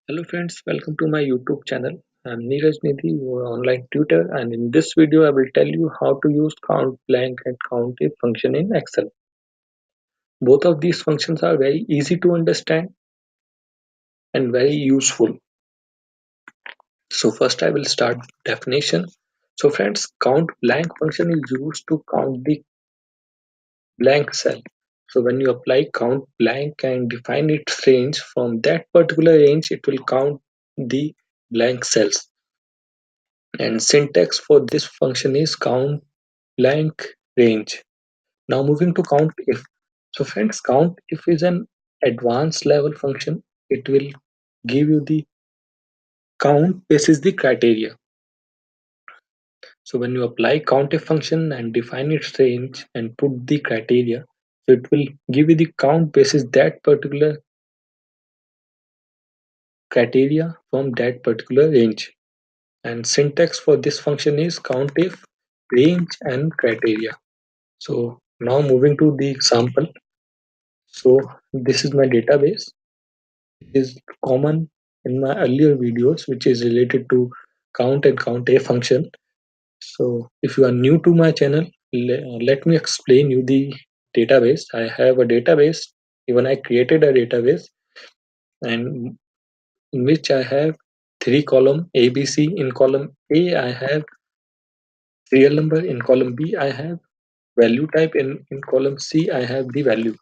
Hello friends, welcome to my YouTube channel. I'm Neeraj Nidhi, your online tutor, and in this video I will tell you how to use count blank and COUNTIF function in Excel. Both of these functions are very easy to understand and very useful. So first I will start with definition. So friends, count blank function is used to count the blank cell. So when you apply count blank and define its range, from that particular range it will count the blank cells. And syntax for this function is count blank range. Now moving to count if. So friends, count if is an advanced level function. It will give you the count basis the criteria. So when you apply count if function and define its range and put the criteria, so it will give you the count basis that particular criteria from that particular range. And syntax for this function is count if range and criteria. So now moving to the example. So this is my database. It is common in my earlier videos, which is related to count and count a function. So if you are new to my channel, let me explain you the database. I have a database. Even I created a database, and in which I have three column ABC. In column A, I have serial number. In column B, I have value type. In column C, I have the value.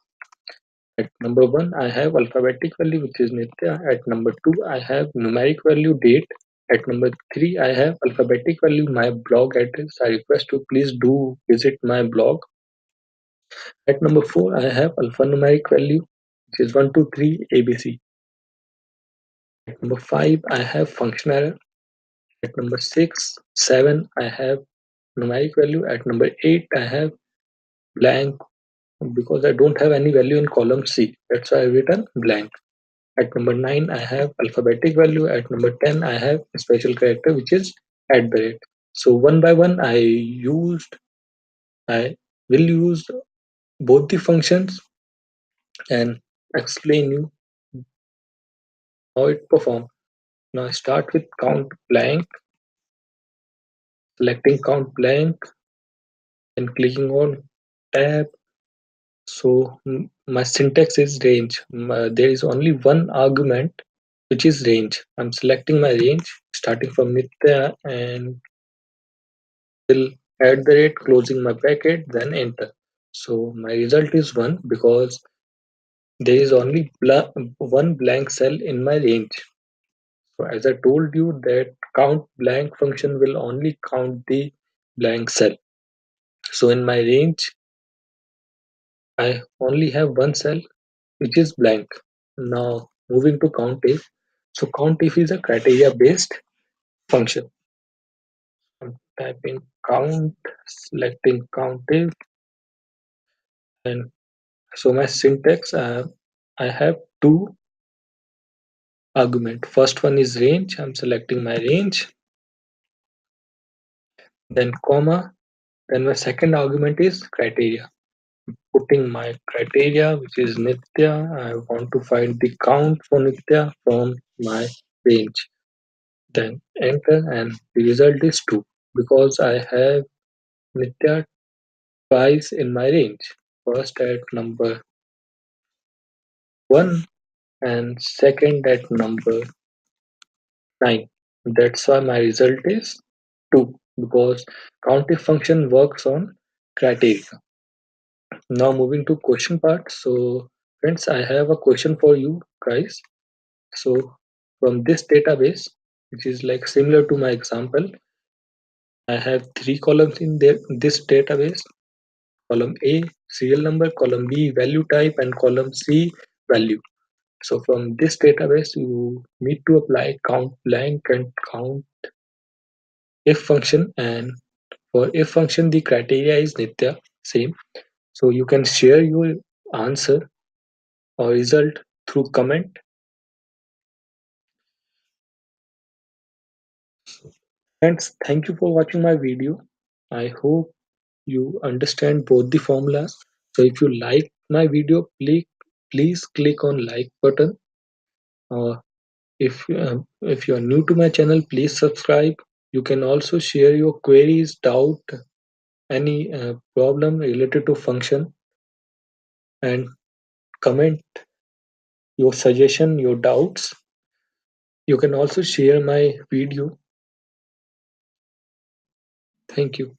At number 1, I have alphabetic value, which is Nitya. At number 2, I have numeric value, date. At number 3, I have alphabetic value, my blog address. I request you please do visit my blog. At number 4, I have alphanumeric value, which is 1, 2, 3, ABC. At number 5, I have function error. At number 6, 7, I have numeric value. At number 8, I have blank because I don't have any value in column C. That's why I've written blank. At number 9, I have alphabetic value. At number 10, I have a special character, which is at the rate. So one by one, I will use both the functions and explain you how it performs. Now I start with count blank, selecting count blank and clicking on tab. So my syntax is range. There is only one argument, which is range. I'm selecting my range, starting from Nitya and till at the rate closing my bracket, then enter. So my result is 1 because there is only one blank cell in my range. So as I told you that count blank function will only count the blank cell. So in my range, I only have one cell which is blank. Now moving to COUNTIF. So COUNTIF is a criteria based function. I'm typing count, selecting COUNTIF, and so my syntax, I have two argument. First one is range. I'm selecting my range, then comma, then my second argument is criteria. Putting my criteria, which is Nitya. I want to find the count for Nitya from my range. Then enter, and the result is 2 because I have Nitya twice in my range. First at number 1 and second at number 9. That's why my result is 2 because COUNTIF function works on criteria. Now moving to question part. So friends, I have a question for you guys. So from this database, which is like similar to my example, I have three columns in this database. Column A, serial number, column B, value type, and column C, value. So from this database, you need to apply count blank and count if function, and for if function the criteria is Nitya, same. So you can share your answer or result through comment. Friends, thank you for watching my video. I hope you understand both the formulas. So if you like my video, please click on like button. If you are new to my channel, please subscribe. You can also share your queries, doubt, any problem related to function, and comment your suggestion, your doubts. You can also share my video. Thank you.